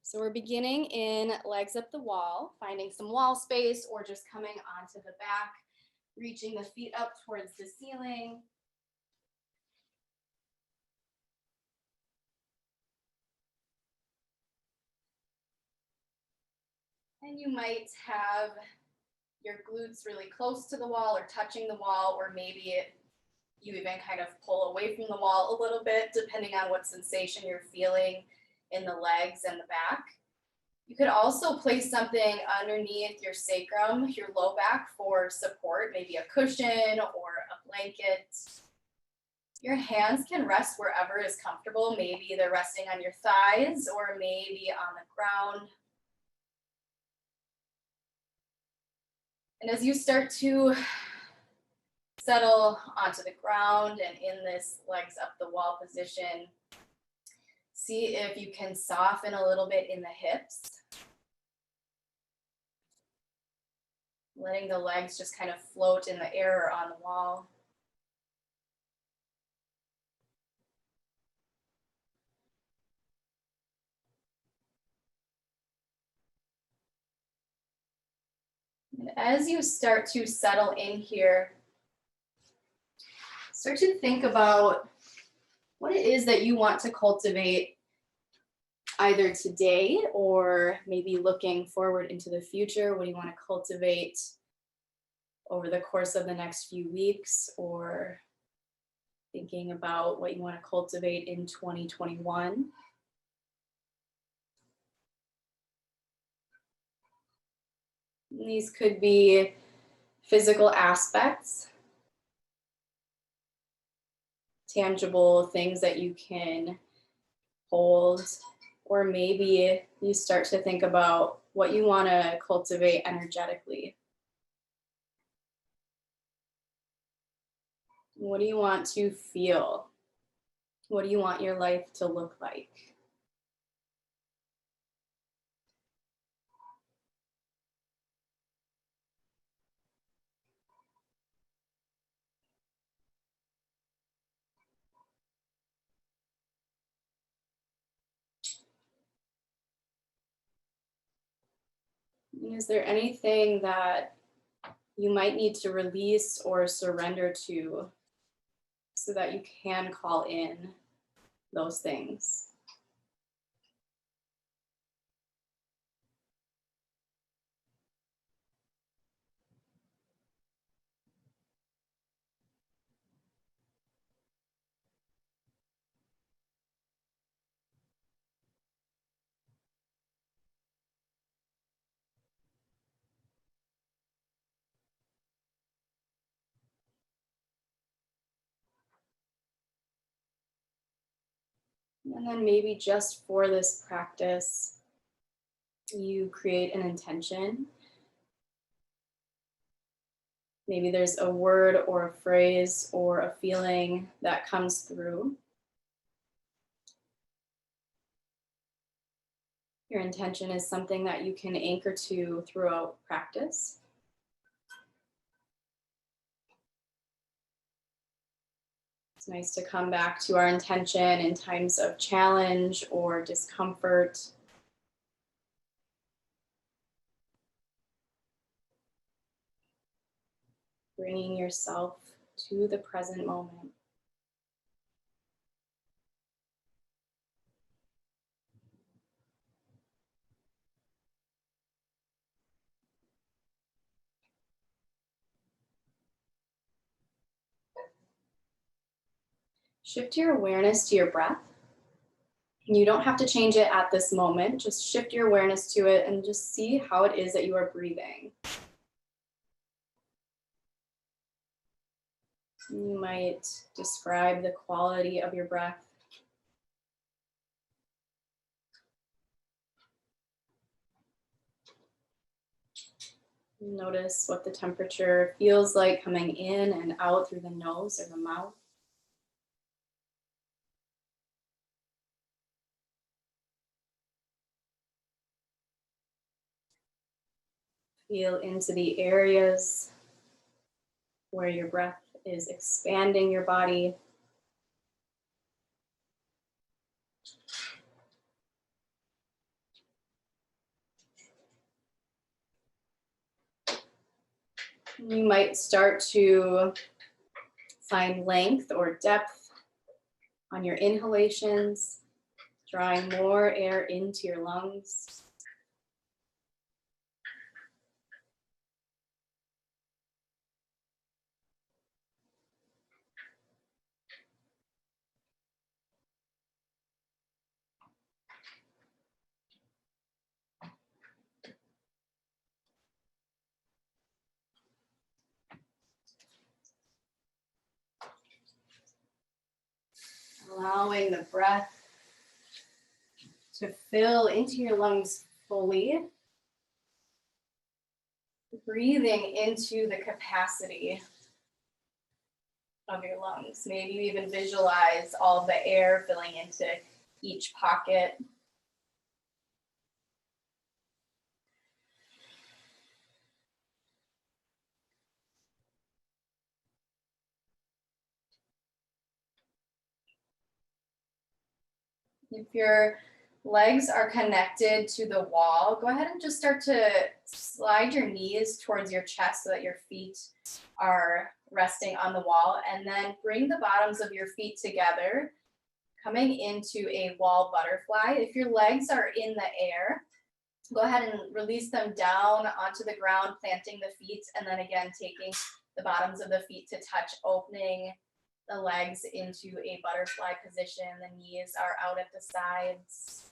So we're beginning in legs up the wall, finding some wall space or just coming onto the back, reaching the feet up towards the ceiling. And you might have your glutes really close to the wall or touching the wall, or maybe you even kind of pull away from the wall a little bit, depending on what sensation you're feeling in the legs and the back. You could also place something underneath your sacrum, your low back, for support, maybe a cushion or a blanket. Your hands can rest wherever is comfortable. Maybe they're resting on your thighs or maybe on the ground. And as you start to settle onto the ground and in this legs up the wall position, see if you can soften a little bit in the hips. Letting the legs just kind of float in the air or on the wall. And as you start to settle in here, start to think about what it is that you want to cultivate either today or maybe looking forward into the future. What do you want to cultivate over the course of the next few weeks, or thinking about what you want to cultivate in 2021? And these could be physical aspects, tangible things that you can hold, or maybe you start to think about what you want to cultivate energetically. What do you want to feel? What do you want your life to look like? Is there anything that you might need to release or surrender to so that you can call in those things? And then maybe just for this practice, you create an intention. Maybe there's a word or a phrase or a feeling that comes through. Your intention is something that you can anchor to throughout practice. It's nice to come back to our intention in times of challenge or discomfort. Bringing yourself to the present moment. Shift your awareness to your breath. You don't have to change it at this moment. Just shift your awareness to it and just see how it is that you are breathing. You might describe the quality of your breath. Notice what the temperature feels like coming in and out through the nose or the mouth. Feel into the areas where your breath is expanding your body. You might start to find length or depth on your inhalations, drawing more air into your lungs. Allowing the breath to fill into your lungs fully. Breathing into the capacity of your lungs. Maybe you even visualize all the air filling into each pocket. If your legs are connected to the wall, go ahead and just start to slide your knees towards your chest so that your feet are resting on the wall, and then bring the bottoms of your feet together, coming into a wall butterfly. If your legs are in the air, go ahead and release them down onto the ground, planting the feet, and then again taking the bottoms of the feet to touch, opening the legs into a butterfly position. The knees are out at the sides.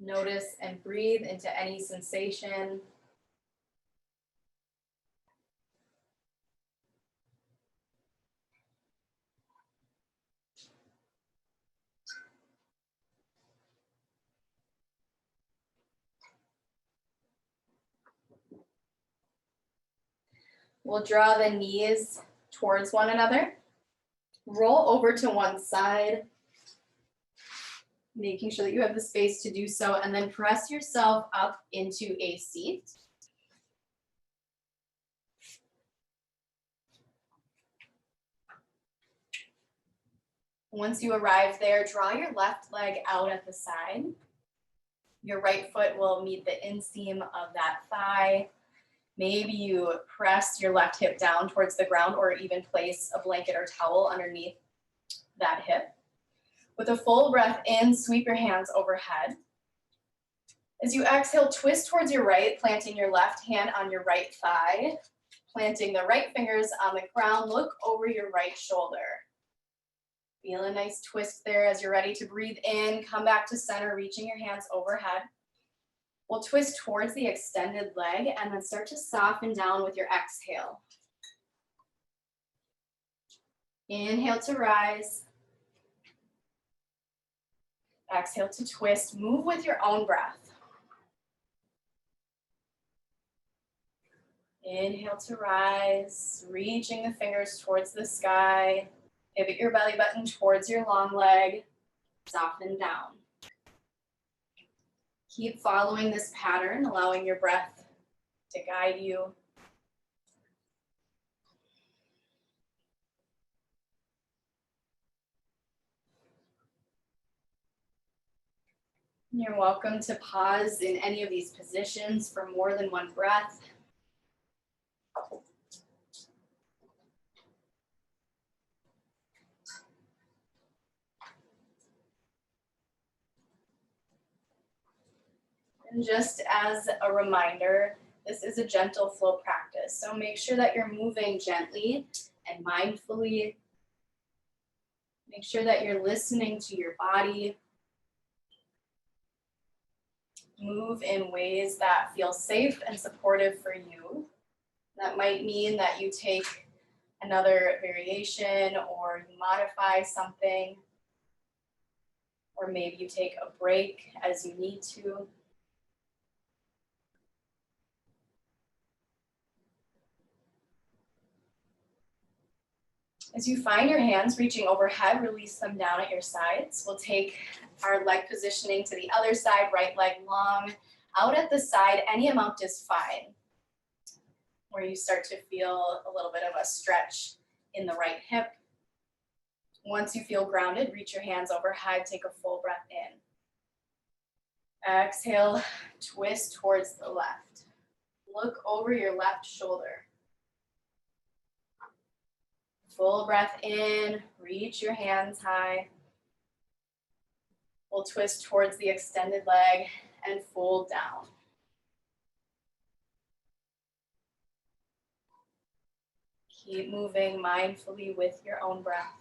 Notice and breathe into any sensation. We'll draw the knees towards one another. Roll over to one side, making sure that you have the space to do so, and then press yourself up into a seat. Once you arrive there, draw your left leg out at the side. Your right foot will meet the inseam of that thigh. Maybe you press your left hip down towards the ground, or even place a blanket or towel underneath that hip. With a full breath in, sweep your hands overhead. As you exhale, twist towards your right, planting your left hand on your right thigh, planting the right fingers on the ground. Look over your right shoulder. Feel a nice twist there. As you're ready to breathe in, come back to center, reaching your hands overhead. We'll twist towards the extended leg and then start to soften down with your exhale. Inhale to rise. Exhale to twist. Move with your own breath. Inhale to rise, reaching the fingers towards the sky. Pivot your belly button towards your long leg. Soften down. Keep following this pattern, allowing your breath to guide you. You're welcome to pause in any of these positions for more than one breath. And just as a reminder, this is a gentle flow practice. So make sure that you're moving gently and mindfully. Make sure that you're listening to your body. Move in ways that feel safe and supportive for you. That might mean that you take another variation, or you modify something, or maybe you take a break as you need to. As you find your hands reaching overhead, release them down at your sides. We'll take our leg positioning to the other side, right leg long, out at the side. Any amount is fine. Where you start to feel a little bit of a stretch in the right hip. Once you feel grounded, reach your hands overhead, take a full breath in. Exhale, twist towards the left. Look over your left shoulder. Full breath in, reach your hands high. We'll twist towards the extended leg and fold down. Keep moving mindfully with your own breath.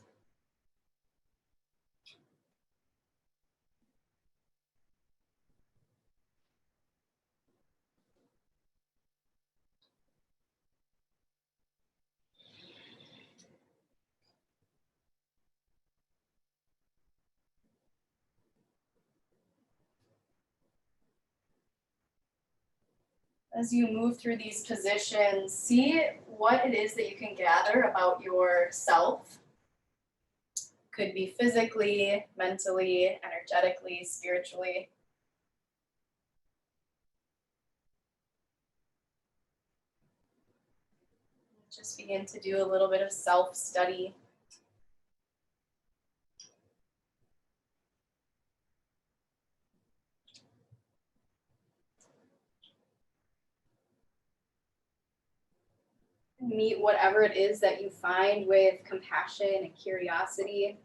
As you move through these positions, see what it is that you can gather about yourself. Could be physically, mentally, energetically, spiritually. Just begin to do a little bit of self-study. Meet whatever it is that you find with compassion and curiosity.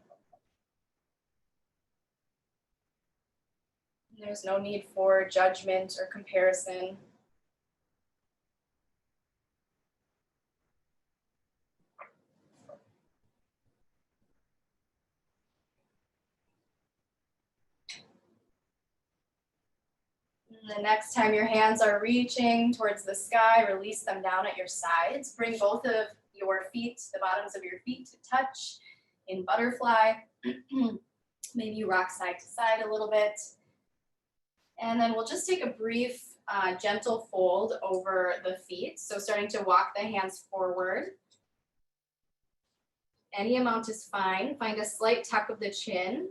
There's no need for judgment or comparison. And the next time your hands are reaching towards the sky, release them down at your sides. Bring both of your feet, the bottoms of your feet, to touch in butterfly. Maybe you rock side to side a little bit. And then we'll just take a brief gentle fold over the feet. So starting to walk the hands forward. Any amount is fine. Find a slight tuck of the chin.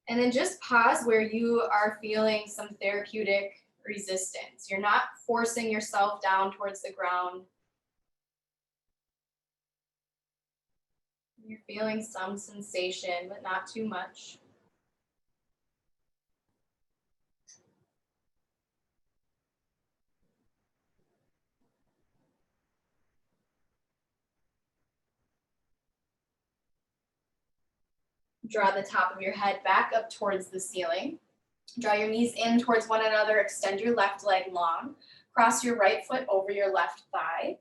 And then just pause where you are feeling some therapeutic resistance. You're not forcing yourself down towards the ground. You're feeling some sensation, but not too much. Draw the top of your head back up towards the ceiling. Draw your knees in towards one another. Extend your left leg long. Cross your right foot over your left thigh,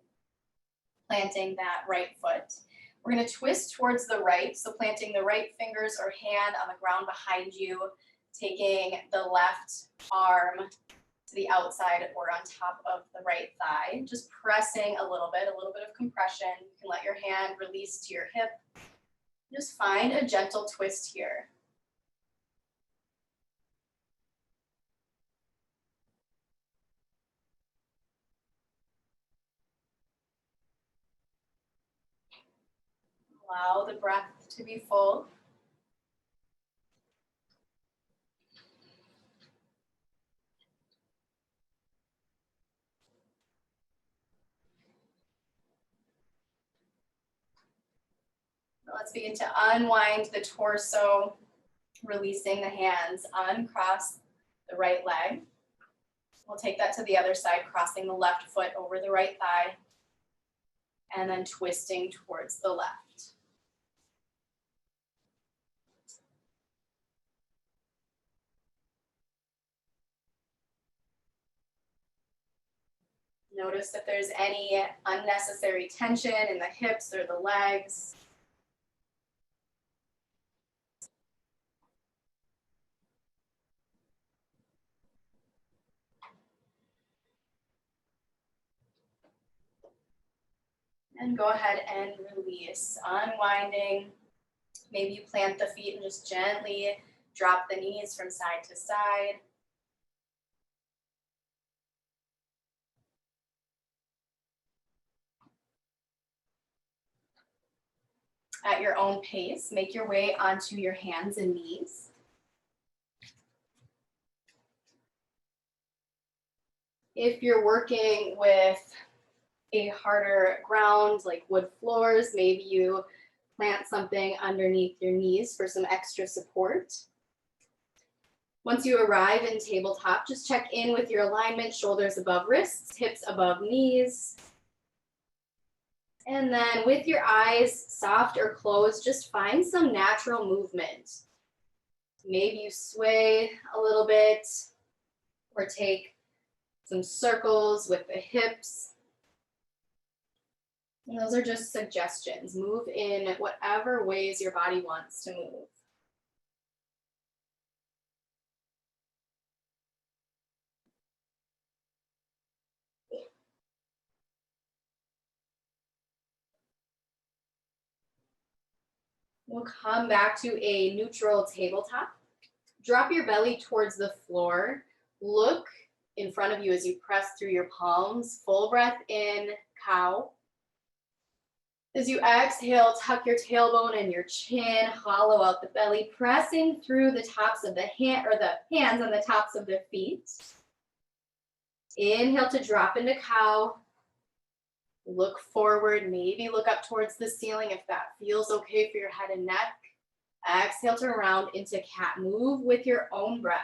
planting that right foot. We're going to twist towards the right, so planting the right fingers or hand on the ground behind you, taking the left arm to the outside or on top of the right thigh. Just pressing a little bit of compression. You can let your hand release to your hip. Just find a gentle twist here. Allow the breath to be full. Let's begin to unwind the torso, releasing the hands, uncross the right leg. We'll take that to the other side, crossing the left foot over the right thigh, and then twisting towards the left. Notice if there's any unnecessary tension in the hips or the legs. And go ahead and release, unwinding. Maybe you plant the feet and just gently drop the knees from side to side. At your own pace, make your way onto your hands and knees. If you're working with a harder ground like wood floors, maybe you plant something underneath your knees for some extra support. Once you arrive in tabletop, just check in with your alignment, shoulders above wrists, hips above knees. And then with your eyes soft or closed, just find some natural movement. Maybe you sway a little bit or take some circles with the hips. And those are just suggestions. Move in whatever ways your body wants to move. We'll come back to a neutral tabletop. Drop your belly towards the floor. Look in front of you as you press through your palms. Full breath in, cow. As you exhale, tuck your tailbone and your chin, hollow out the belly, pressing through the tops of the hand or the hands on the tops of the feet. Inhale to drop into cow. Look forward, maybe look up towards the ceiling if that feels okay for your head and neck. Exhale to round into cat. Move with your own breath.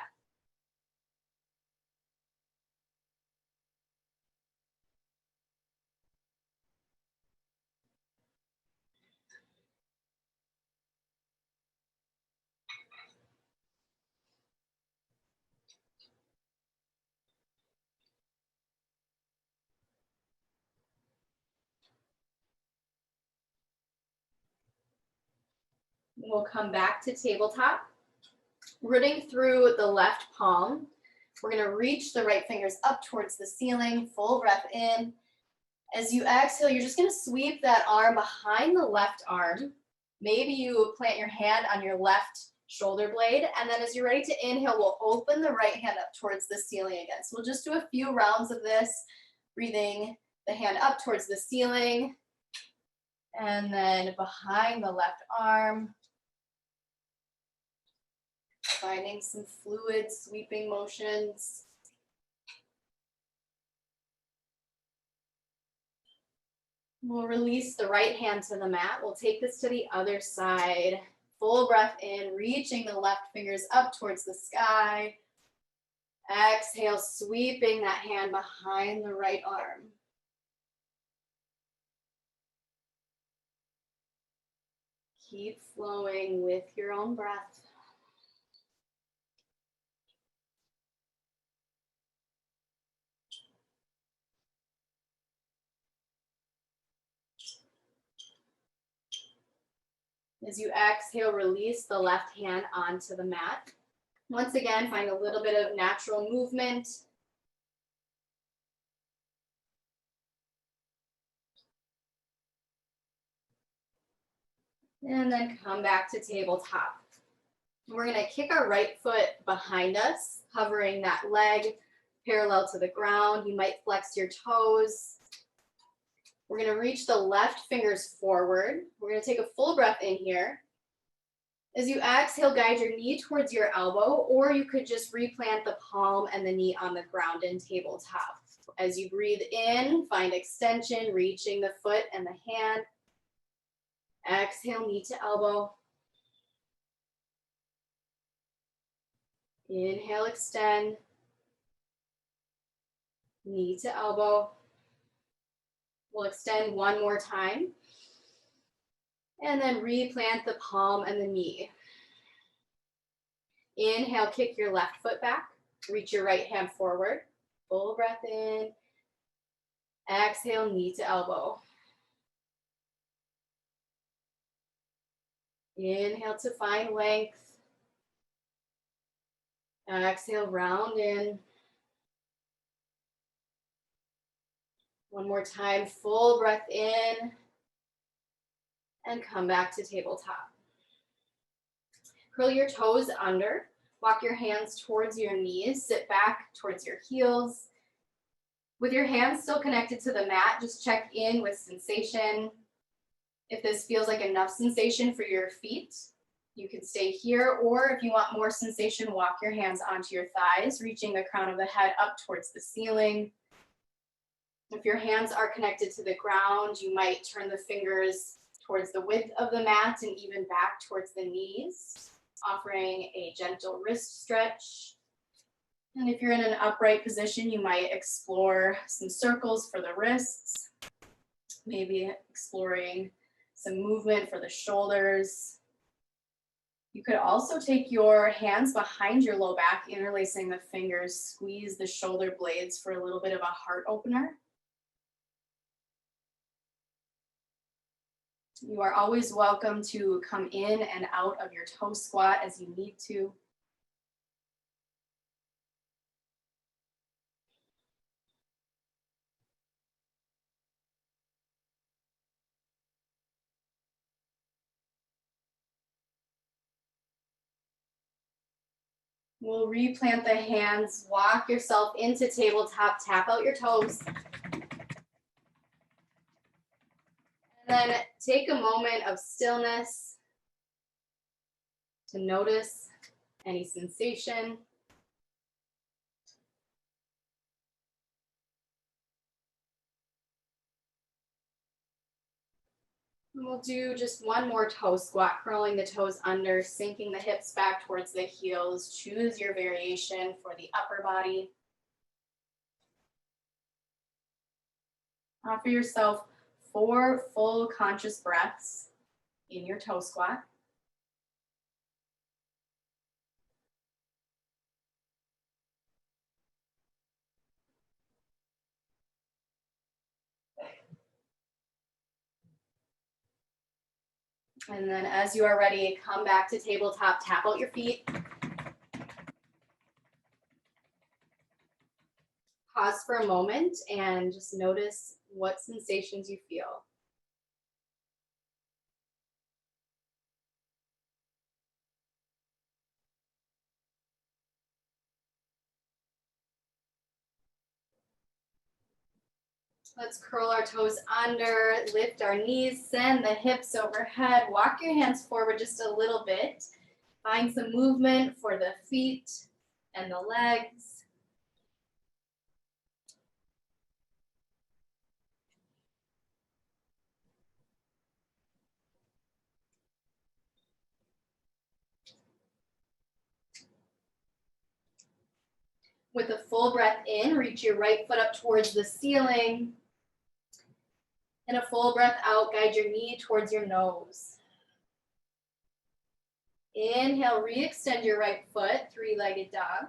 We'll come back to tabletop. Rooting through the left palm. We're going to reach the right fingers up towards the ceiling. Full breath in. As you exhale, you're just going to sweep that arm behind the left arm. Maybe you plant your hand on your left shoulder blade. And then as you're ready to inhale, we'll open the right hand up towards the ceiling again. So we'll just do a few rounds of this, breathing the hand up towards the ceiling. And then behind the left arm. Finding some fluid sweeping motions. We'll release the right hand to the mat. We'll take this to the other side. Full breath in, reaching the left fingers up towards the sky. Exhale, sweeping that hand behind the right arm. Keep flowing with your own breath. As you exhale, release the left hand onto the mat. Once again, find a little bit of natural movement. And then come back to tabletop. We're going to kick our right foot behind us, hovering that leg parallel to the ground. You might flex your toes. We're going to reach the left fingers forward. We're going to take a full breath in here. As you exhale, guide your knee towards your elbow, or you could just replant the palm and the knee on the ground in tabletop. As you breathe in, find extension, reaching the foot and the hand. Exhale, knee to elbow. Inhale, extend. Knee to elbow. We'll extend one more time. And then replant the palm and the knee. Inhale, kick your left foot back. Reach your right hand forward. Full breath in. Exhale, knee to elbow. Inhale to find length. Exhale, round in. One more time, full breath in. And come back to tabletop. Curl your toes under. Walk your hands towards your knees. Sit back towards your heels. With your hands still connected to the mat, just check in with sensation. If this feels like enough sensation for your feet, you can stay here, or if you want more sensation, walk your hands onto your thighs, reaching the crown of the head up towards the ceiling. If your hands are connected to the ground, you might turn the fingers towards the width of the mat and even back towards the knees, offering a gentle wrist stretch. And if you're in an upright position, you might explore some circles for the wrists, maybe exploring some movement for the shoulders. You could also take your hands behind your low back, interlacing the fingers, squeeze the shoulder blades for a little bit of a heart opener. You are always welcome to come in and out of your toe squat as you need to. We'll replant the hands, walk yourself into tabletop, tap out your toes. And then take a moment of stillness to notice any sensation. And we'll do just one more toe squat, curling the toes under, sinking the hips back towards the heels. Choose your variation for the upper body. Offer yourself 4 full conscious breaths in your toe squat. And then as you are ready, come back to tabletop, tap out your feet. Pause for a moment and just notice what sensations you feel. Let's curl our toes under, lift our knees, send the hips overhead, walk your hands forward just a little bit. Find some movement for the feet and the legs. With a full breath in, reach your right foot up towards the ceiling. And a full breath out, guide your knee towards your nose. Inhale, re-extend your right foot, 3-legged dog.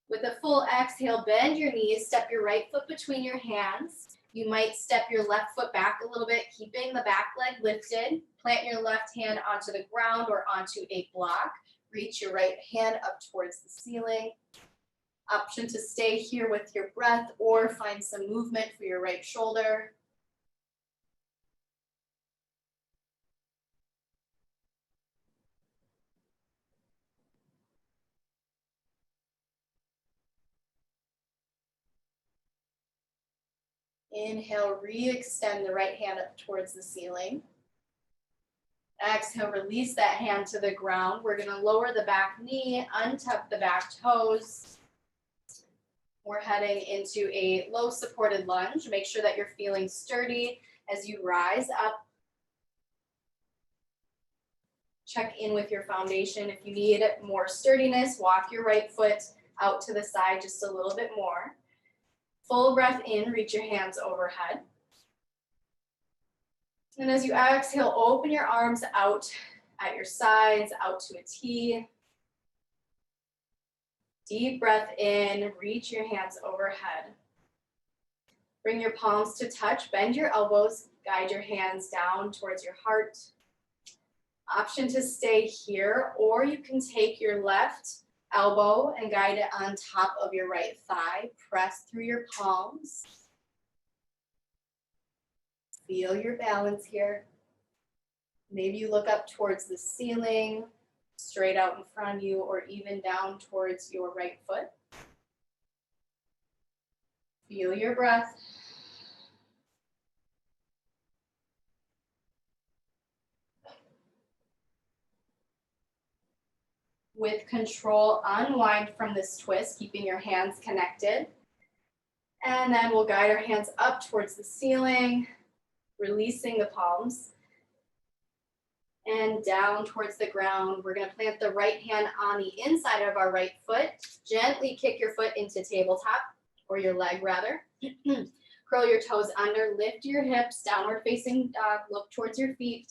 With a full exhale, bend your knees, step your right foot between your hands. You might step your left foot back a little bit, keeping the back leg lifted. Plant your left hand onto the ground or onto a block. Reach your right hand up towards the ceiling. Option to stay here with your breath or find some movement for your right shoulder. Inhale, re-extend the right hand up towards the ceiling. Exhale, release that hand to the ground. We're gonna lower the back knee, untuck the back toes. We're heading into a low supported lunge. Make sure that you're feeling sturdy as you rise up. Check in with your foundation. If you need more sturdiness, walk your right foot out to the side just a little bit more. Full breath in, reach your hands overhead. And as you exhale, open your arms out at your sides, out to a T. Deep breath in, reach your hands overhead. Bring your palms to touch, bend your elbows, guide your hands down towards your heart. Option to stay here, or you can take your left elbow and guide it on top of your right thigh. Press through your palms. Feel your balance here. Maybe you look up towards the ceiling, straight out in front of you, or even down towards your right foot. Feel your breath. With control, unwind from this twist, keeping your hands connected. And then we'll guide our hands up towards the ceiling, releasing the palms. and down towards the ground. We're gonna plant the right hand on the inside of our right foot. Gently kick your foot into tabletop, or your leg rather. Curl your toes under, lift your hips, downward facing dog, look towards your feet.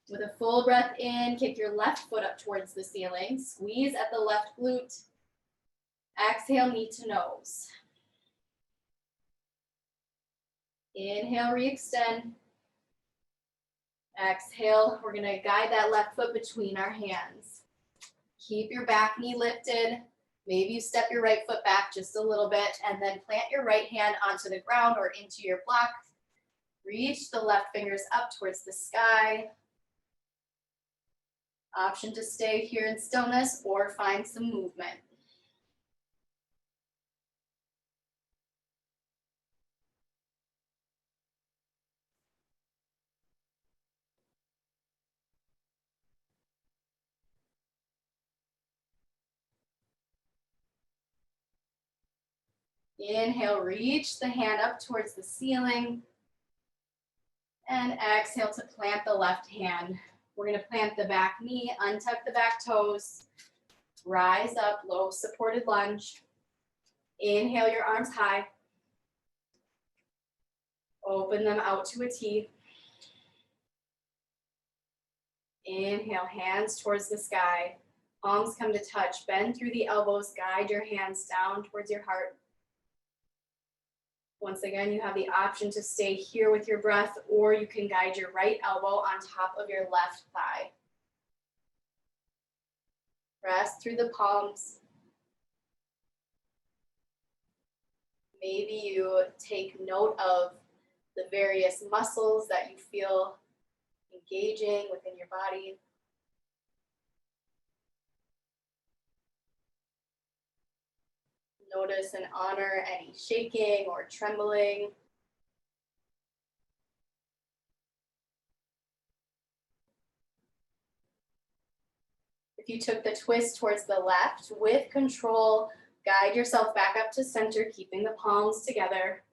With a full breath in, kick your left foot up towards the ceiling, squeeze at the left glute. Exhale, knee to nose. Inhale, re-extend. Exhale, we're gonna guide that left foot between our hands. Keep your back knee lifted. Maybe you step your right foot back just a little bit and then plant your right hand onto the ground or into your block. Reach the left fingers up towards the sky. Option to stay here in stillness or find some movement. Inhale, reach the hand up towards the ceiling. And exhale to plant the left hand. We're gonna plant the back knee, untuck the back toes, rise up, low supported lunge. Inhale your arms high. Open them out to a T. Inhale, hands towards the sky. Palms come to touch. Bend through the elbows. Guide your hands down towards your heart. Once again, you have the option to stay here with your breath, or you can guide your right elbow on top of your left thigh. Rest through the palms. Maybe you take note of the various muscles that you feel engaging within your body. Notice and honor any shaking or trembling. If you took the twist towards the left, with control, guide yourself back up to center, keeping the palms together.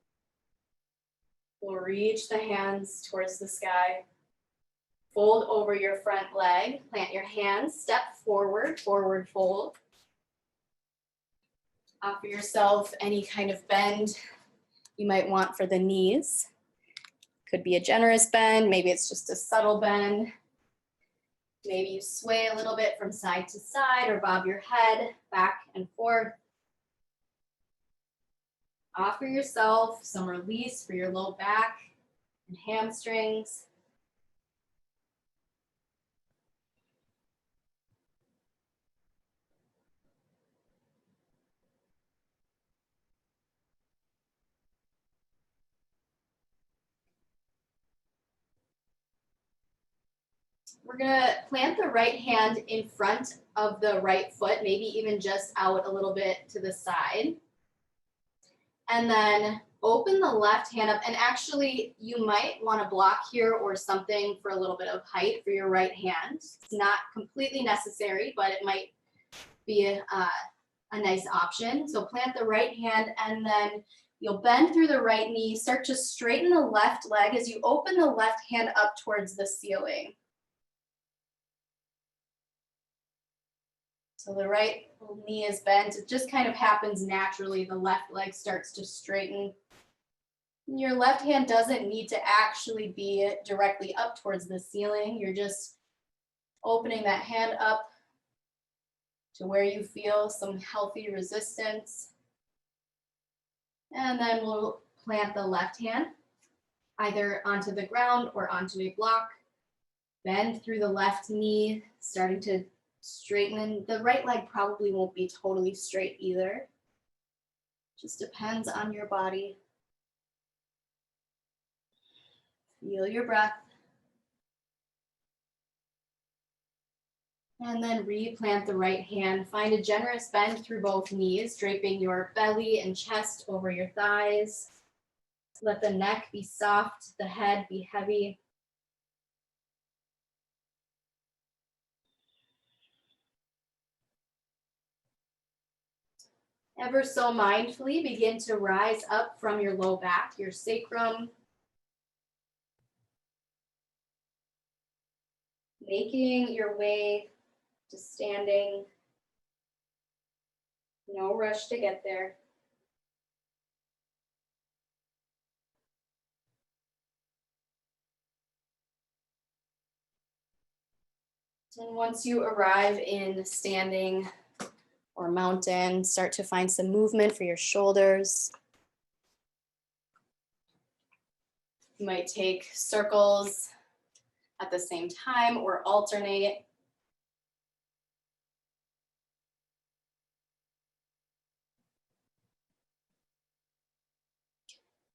We'll reach the hands towards the sky. Fold over your front leg, plant your hands, step forward, forward fold. Offer yourself any kind of bend you might want for the knees. Could be a generous bend, maybe it's just a subtle bend. Maybe you sway a little bit from side to side or bob your head back and forth. Offer yourself some release for your low back and hamstrings. We're gonna plant the right hand in front of the right foot, maybe even just out a little bit to the side. And then open the left hand up, and actually you might want to block here or something for a little bit of height for your right hand. It's not completely necessary, but it might be a nice option. So plant the right hand, and then you'll bend through the right knee, start to straighten the left leg as you open the left hand up towards the ceiling. So the right knee is bent. It just kind of happens naturally. The left leg starts to straighten. Your left hand doesn't need to actually be directly up towards the ceiling. You're just opening that hand up to where you feel some healthy resistance. And then we'll plant the left hand either onto the ground or onto a block. Bend through the left knee, starting to straighten. The right leg probably won't be totally straight either. Just depends on your body. Feel your breath. And then replant the right hand. Find a generous bend through both knees, draping your belly and chest over your thighs. Let the neck be soft, the head be heavy. Ever so mindfully, begin to rise up from your low back, your sacrum. Making your way to standing. No rush to get there. And once you arrive in standing or mountain, start to find some movement for your shoulders. You might take circles at the same time or alternate.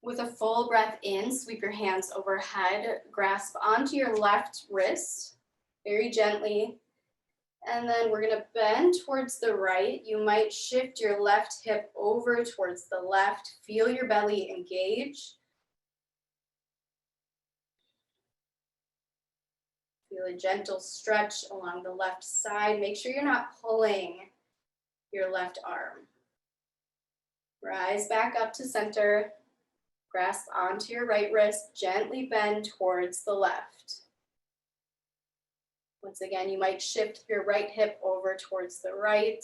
With a full breath in, sweep your hands overhead, grasp onto your left wrist very gently. And then we're gonna bend towards the right. You might shift your left hip over towards the left. Feel your belly engage. Feel a gentle stretch along the left side. Make sure you're not pulling your left arm. Rise back up to center. Grasp onto your right wrist. Gently bend towards the left. Once again, you might shift your right hip over towards the right.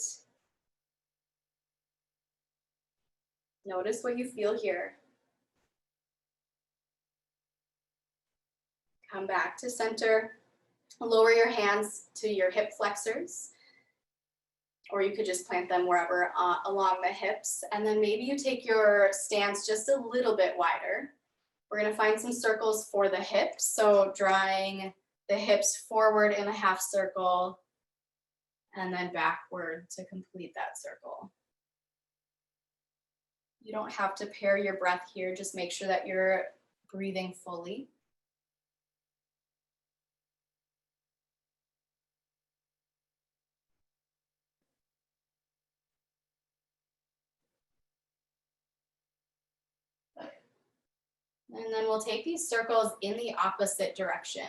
Notice what you feel here. Come back to center. Lower your hands to your hip flexors, or you could just plant them wherever along the hips. And then maybe you take your stance just a little bit wider. We're gonna find some circles for the hips. So drawing the hips forward in a half circle and then backward to complete that circle. You don't have to pair your breath here. Just make sure that you're breathing fully. And then we'll take these circles in the opposite direction.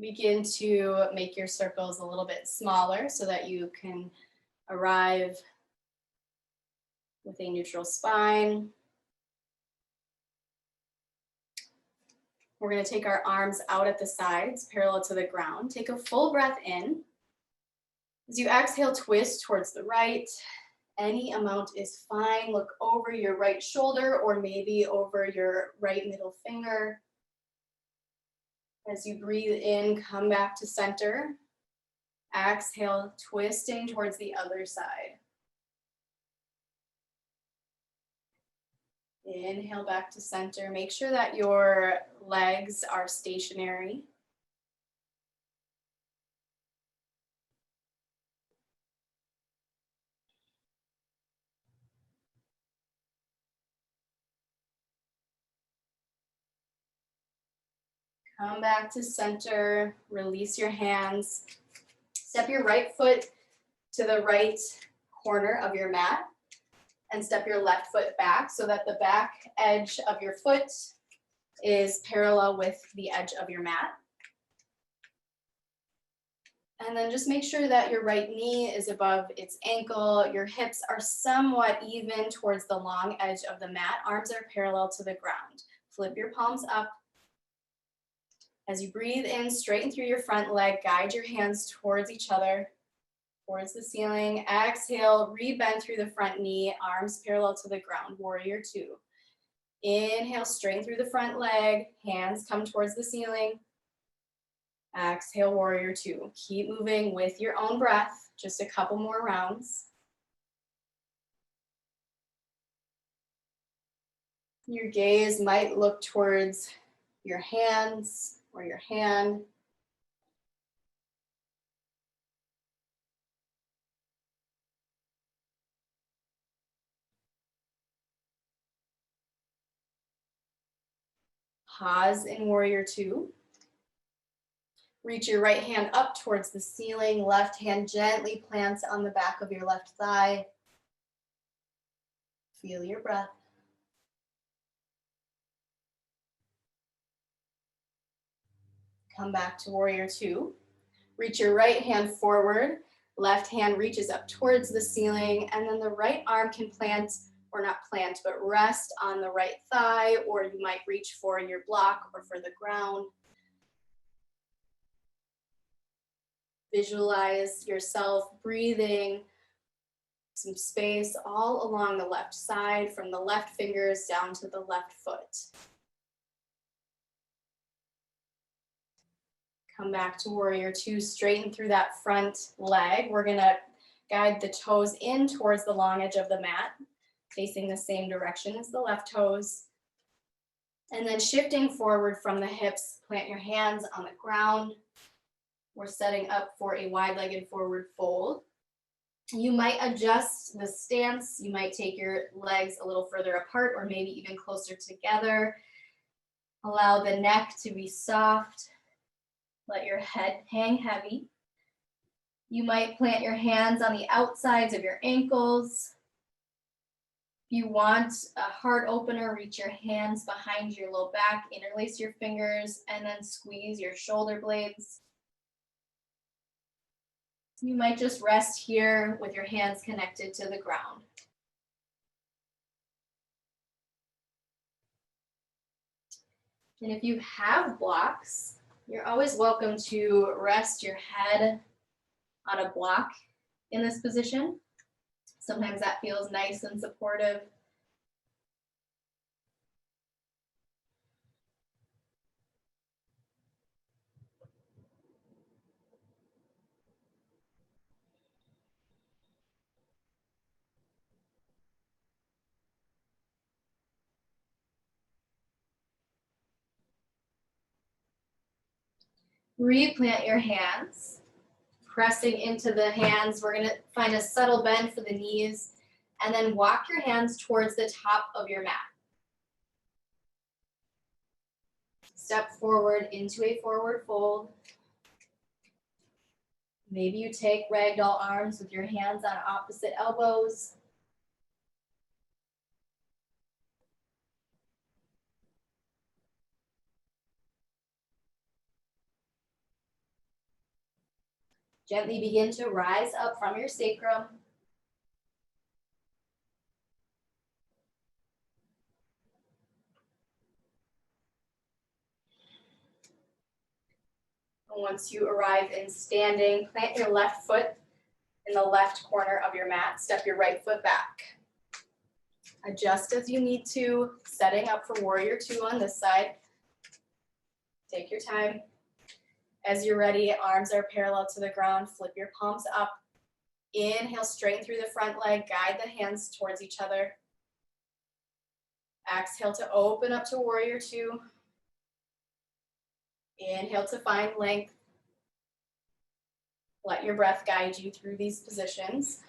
Begin to make your circles a little bit smaller so that you can arrive with a neutral spine. We're going to take our arms out at the sides, parallel to the ground. Take a full breath in. As you exhale, twist towards the right. Any amount is fine. Look over your right shoulder or maybe over your right middle finger. As you breathe in, come back to center. Exhale, twisting towards the other side. Inhale back to center. Make sure that your legs are stationary. Come back to center. Release your hands. Step your right foot to the right corner of your mat and step your left foot back so that the back edge of your foot is parallel with the edge of your mat. And then just make sure that your right knee is above its ankle. Your hips are somewhat even towards the long edge of the mat. Arms are parallel to the ground. Flip your palms up. As you breathe in, straighten through your front leg, guide your hands towards each other, towards the ceiling. Exhale, re-bend through the front knee, arms parallel to the ground, warrior two. Inhale, straighten through the front leg, hands come towards the ceiling. Exhale, warrior two. Keep moving with your own breath, just a couple more rounds. Your gaze might look towards your hands or your hand. Pause in warrior two. Reach your right hand up towards the ceiling. Left hand gently plants on the back of your left thigh. Feel your breath. Come back to warrior two. Reach your right hand forward, left hand reaches up towards the ceiling, and then the right arm can plant, or not plant, but rest on the right thigh, or you might reach for your block or for the ground. Visualize yourself breathing some space all along the left side, from the left fingers down to the left foot. Come back to warrior two, straighten through that front leg. We're gonna guide the toes in towards the long edge of the mat, facing the same direction as the left toes. And then shifting forward from the hips, plant your hands on the ground. We're setting up for a wide-legged forward fold. You might adjust the stance. You might take your legs a little further apart or maybe even closer together. Allow the neck to be soft. Let your head hang heavy. You might plant your hands on the outsides of your ankles. If you want a heart opener, reach your hands behind your low back, interlace your fingers, and then squeeze your shoulder blades. You might just rest here with your hands connected to the ground. And if you have blocks, you're always welcome to rest your head on a block in this position. Sometimes that feels nice and supportive. Replant your hands, pressing into the hands. We're gonna find a subtle bend for the knees, and then walk your hands towards the top of your mat. Step forward into a forward fold. Maybe you take ragdoll arms with your hands on opposite elbows. Gently begin to rise up from your sacrum. And once you arrive in standing, plant your left foot in the left corner of your mat. Step your right foot back. Adjust as you need to, setting up for warrior two on this side. Take your time. As you're ready, arms are parallel to the ground. Flip your palms up. Inhale, straighten through the front leg. Guide the hands towards each other. Exhale to open up to warrior two. Inhale to find length. Let your breath guide you through these positions.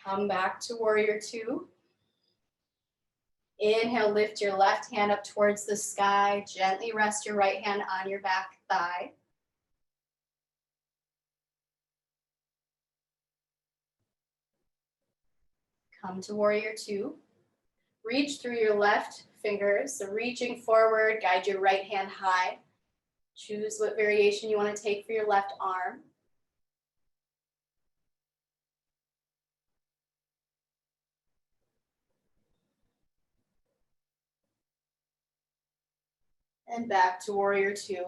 Come back to warrior two. Inhale, lift your left hand up towards the sky. Gently rest your right hand on your back thigh. Come to warrior two. Reach through your left fingers. So reaching forward, guide your right hand high. Choose what variation you want to take for your left arm. And back to warrior two.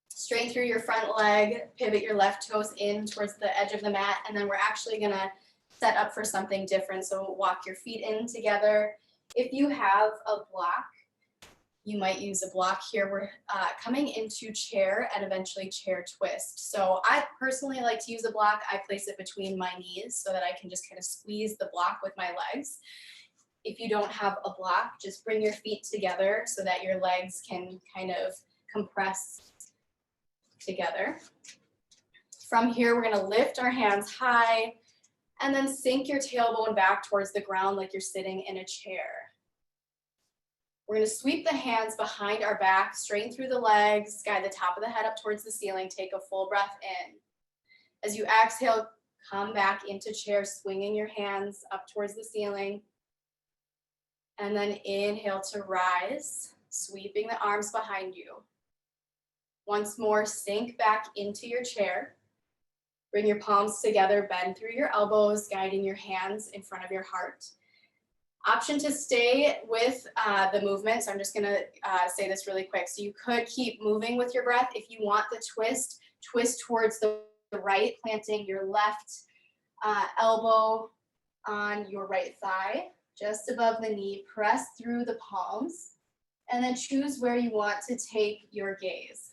Straighten through your front leg, pivot your left toes in towards the edge of the mat, and then we're actually gonna set up for something different. So walk your feet in together. If you have a block, you might use a block here. We're coming into chair and eventually chair twist. So I personally like to use a block. I place it between my knees so that I can just kind of squeeze the block with my legs. If you don't have a block, just bring your feet together so that your legs can kind of compress together. From here, we're gonna lift our hands high and then sink your tailbone back towards the ground like you're sitting in a chair. We're gonna sweep the hands behind our back, straighten through the legs, guide the top of the head up towards the ceiling, take a full breath in. As you exhale, come back into chair, swinging your hands up towards the ceiling. And then inhale to rise, sweeping the arms behind you. Once more, sink back into your chair. Bring your palms together, bend through your elbows, guiding your hands in front of your heart. Option to stay with the movement. So I'm just gonna say this really quick. So you could keep moving with your breath. If you want the twist towards the right, planting your left elbow on your right thigh, just above the knee, press through the palms, and then choose where you want to take your gaze.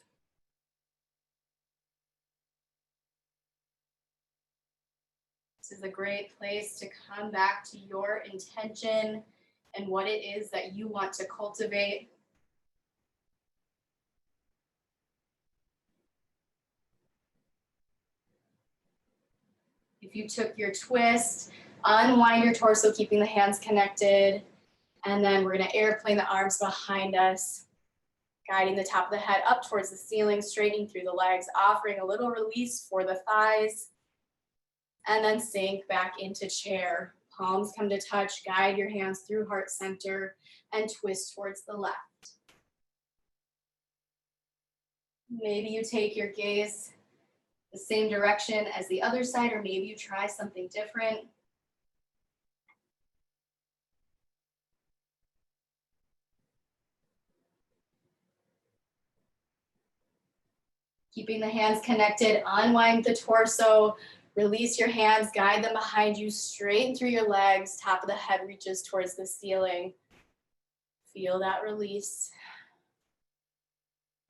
This is a great place to come back to your intention and what it is that you want to cultivate. If you took your twist, unwind your torso, keeping the hands connected. And then we're gonna airplane the arms behind us, guiding the top of the head up towards the ceiling, straightening through the legs, offering a little release for the thighs. And then sink back into chair. Palms come to touch, guide your hands through heart center and twist towards the left. Maybe you take your gaze the same direction as the other side, or maybe you try something different. Keeping the hands connected, unwind the torso, release your hands, guide them behind you, straighten through your legs, top of the head reaches towards the ceiling. Feel that release.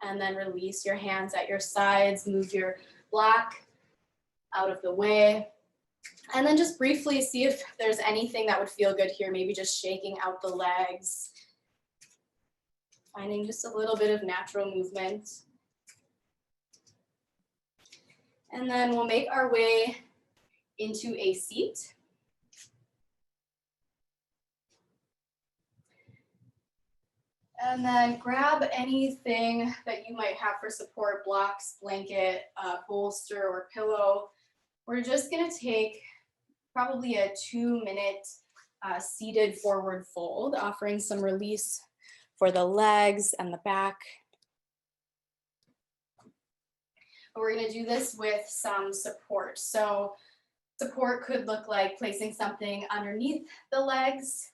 And then release your hands at your sides, move your block out of the way. And then just briefly see if there's anything that would feel good here, maybe just shaking out the legs, finding just a little bit of natural movement. And then we'll make our way into a seat. And then grab anything that you might have for support, blocks, blanket, bolster, or pillow. We're just gonna take probably a 2-minute seated forward fold, offering some release for the legs and the back. We're gonna do this with some support. So support could look like placing something underneath the legs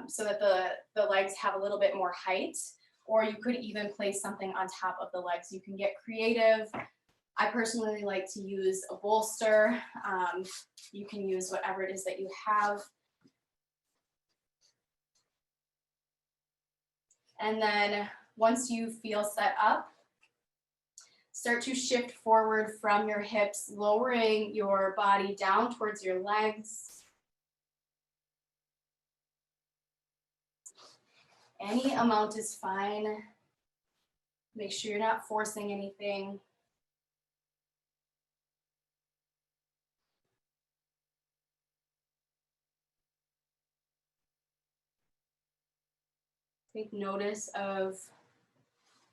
so that the legs have a little bit more height, or you could even place something on top of the legs. You can get creative. I personally like to use a bolster. You can use whatever it is that you have. And then once you feel set up, start to shift forward from your hips, lowering your body down towards your legs. Any amount is fine. Make sure you're not forcing anything. Take notice of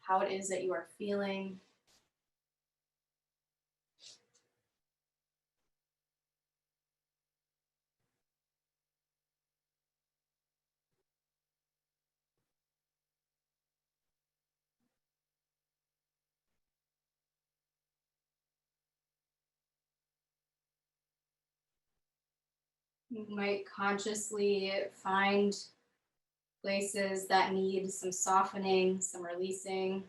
how it is that you are feeling. You might consciously find places that need some softening, some releasing.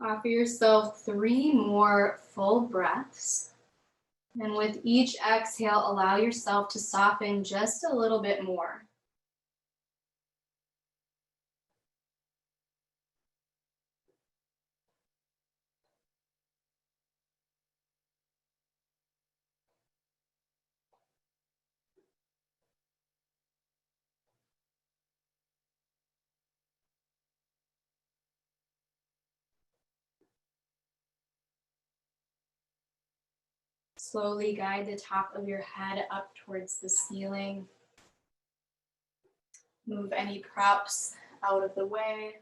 Offer yourself 3 more full breaths. And with each exhale, allow yourself to soften just a little bit more. Slowly guide the top of your head up towards the ceiling. Move any props out of the way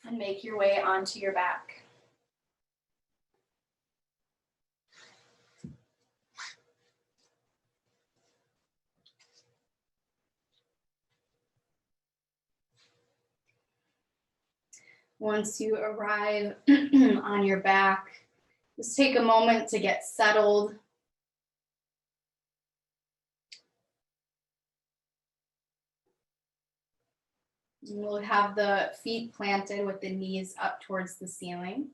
and make your way onto your back. Once you arrive on your back, just take a moment to get settled. We'll have the feet planted with the knees up towards the ceiling.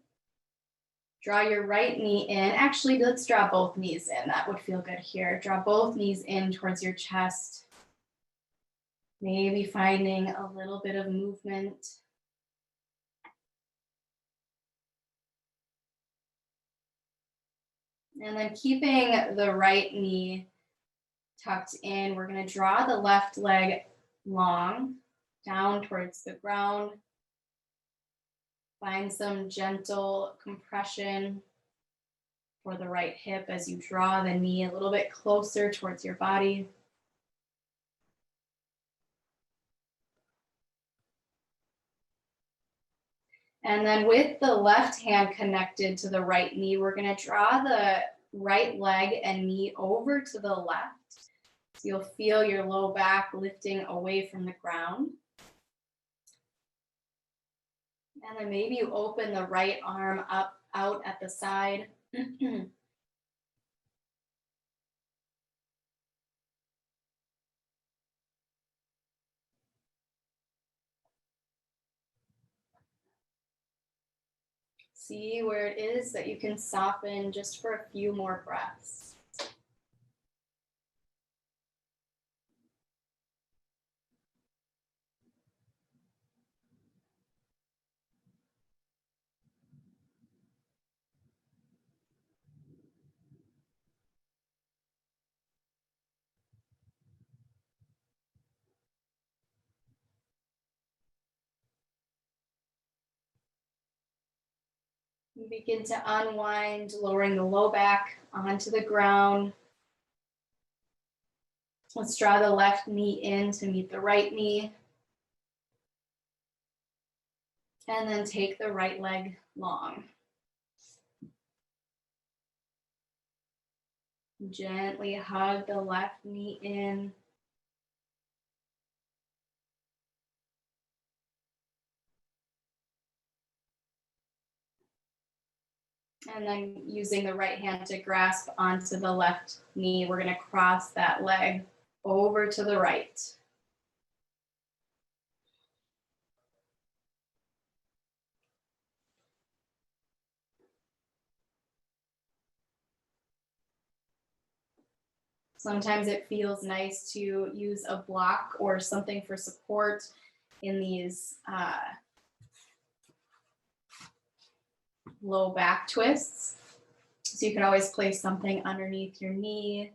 Draw your right knee in. Actually, let's draw both knees in. That would feel good here. Draw both knees in towards your chest. Maybe finding a little bit of movement. And then keeping the right knee tucked in, we're going to draw the left leg long down towards the ground. Find some gentle compression for the right hip as you draw the knee a little bit closer towards your body. And then with the left hand connected to the right knee, we're going to draw the right leg and knee over to the left. So you'll feel your low back lifting away from the ground. And then maybe you open the right arm up, out at the side. See where it is that you can soften just for a few more breaths. Begin to unwind, lowering the low back onto the ground. Let's draw the left knee in to meet the right knee. And then take the right leg long. Gently hug the left knee in. And then using the right hand to grasp onto the left knee, we're going to cross that leg over to the right. Sometimes it feels nice to use a block or something for support in these low back twists. So you can always place something underneath your knee.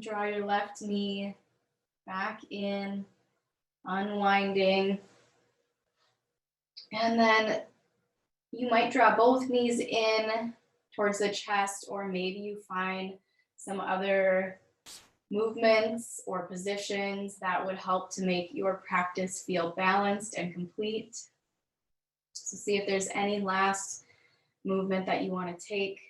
Draw your left knee back in, unwinding. And then you might draw both knees in towards the chest, or maybe you find some other movements or positions that would help to make your practice feel balanced and complete. So see if there's any last movement that you want to take.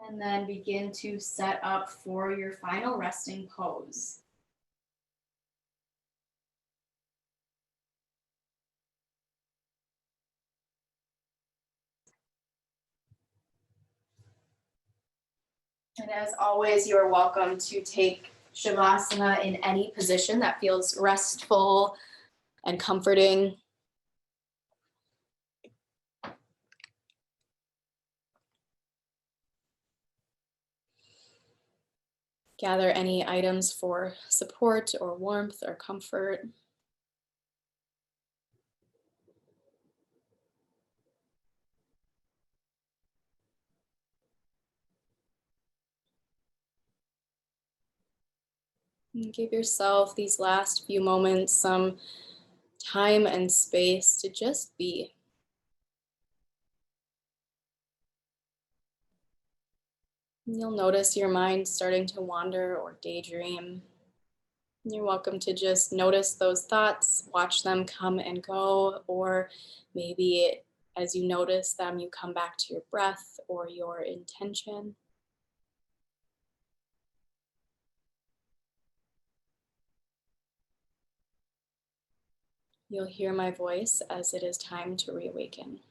And then begin to set up for your final resting pose. And as always, you're welcome to take Shavasana in any position that feels restful and comforting. Gather any items for support or warmth or comfort. And give yourself these last few moments some time and space to just be. And you'll notice your mind starting to wander or daydream. You're welcome to just notice those thoughts, watch them come and go, or maybe as you notice them, you come back to your breath or your intention. You'll hear my voice as it is time to reawaken.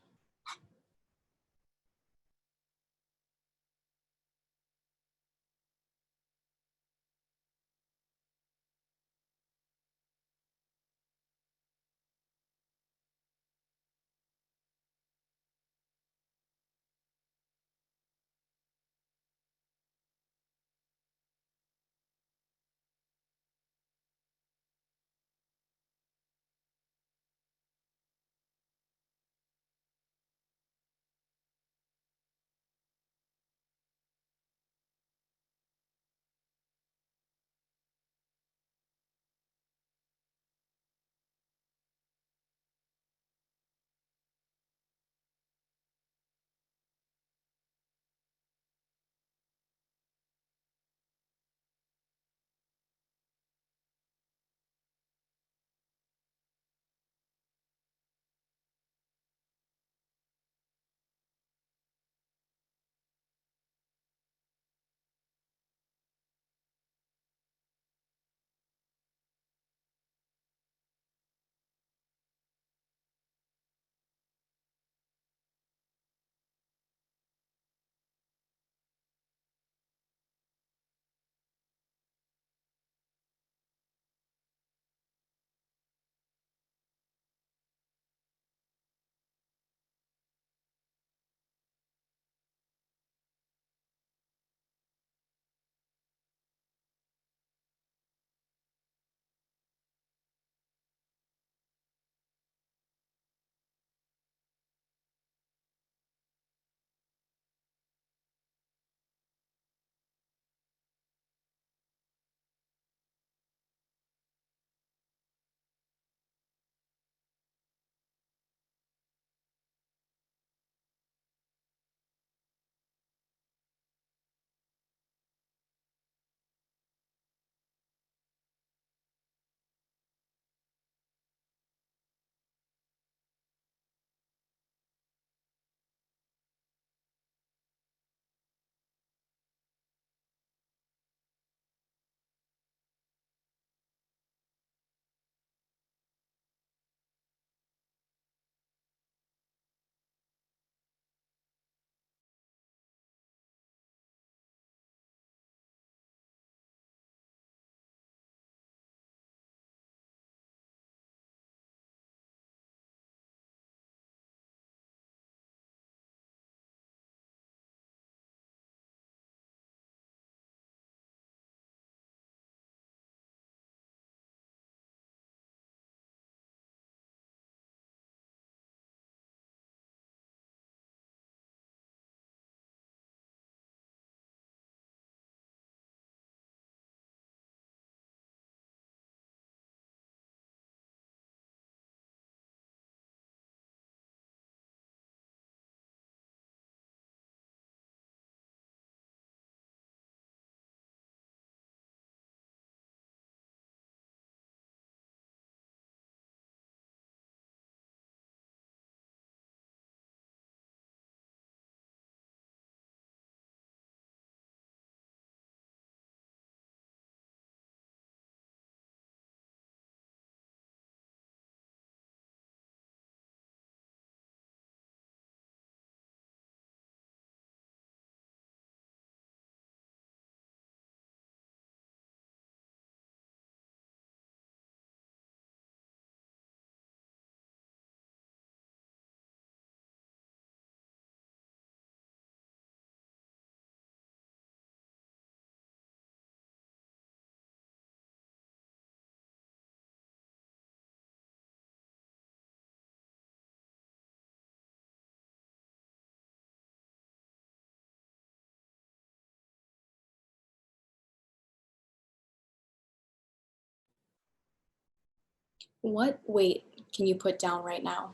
What weight can you put down right now?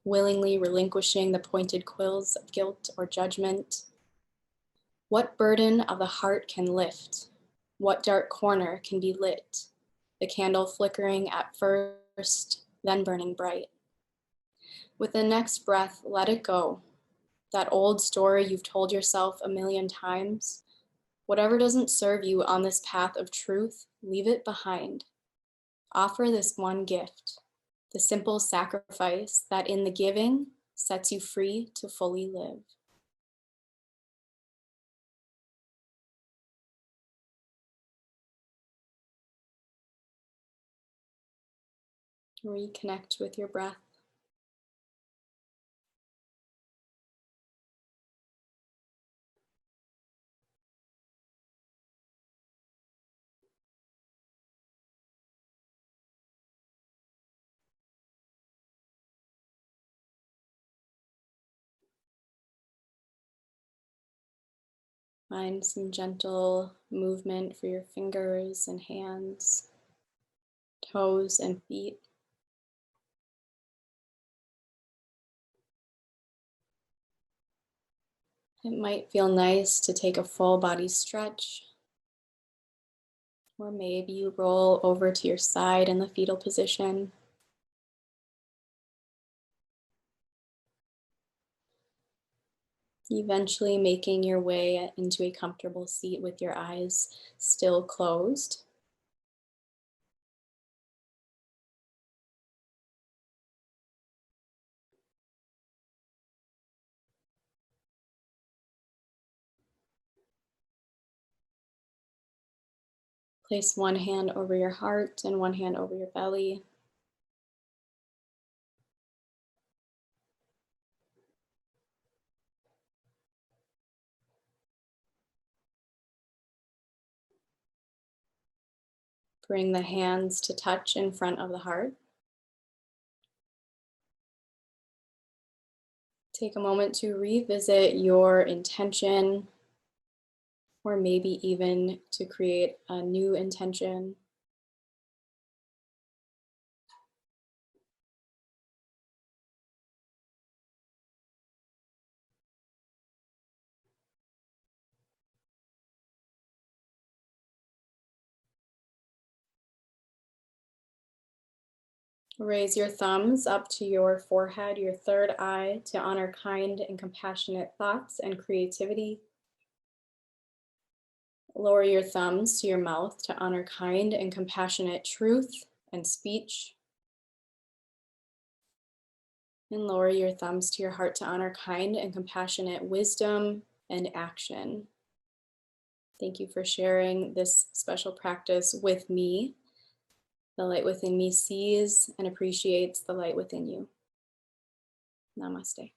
Willingly relinquishing the pointed quills of guilt or judgment? What burden of the heart can lift? What dark corner can be lit? The candle flickering at first, then burning bright. With the next breath, let it go. That old story you've told yourself a million times. Whatever doesn't serve you on this path of truth, leave it behind. Offer this one gift, the simple sacrifice that in the giving sets you free to fully live. Reconnect with your breath. Find some gentle movement for your fingers and hands, toes and feet. It might feel nice to take a full body stretch, or maybe you roll over to your side in the fetal position. Eventually making your way into a comfortable seat with your eyes still closed. Place one hand over your heart and one hand over your belly. Bring the hands to touch in front of the heart. Take a moment to revisit your intention, or maybe even to create a new intention. Raise your thumbs up to your forehead, your third eye, to honor kind and compassionate thoughts and creativity. Lower your thumbs to your mouth to honor kind and compassionate truth and speech. And lower your thumbs to your heart to honor kind and compassionate wisdom and action. Thank you for sharing this special practice with me. The light within me sees and appreciates the light within you. Namaste.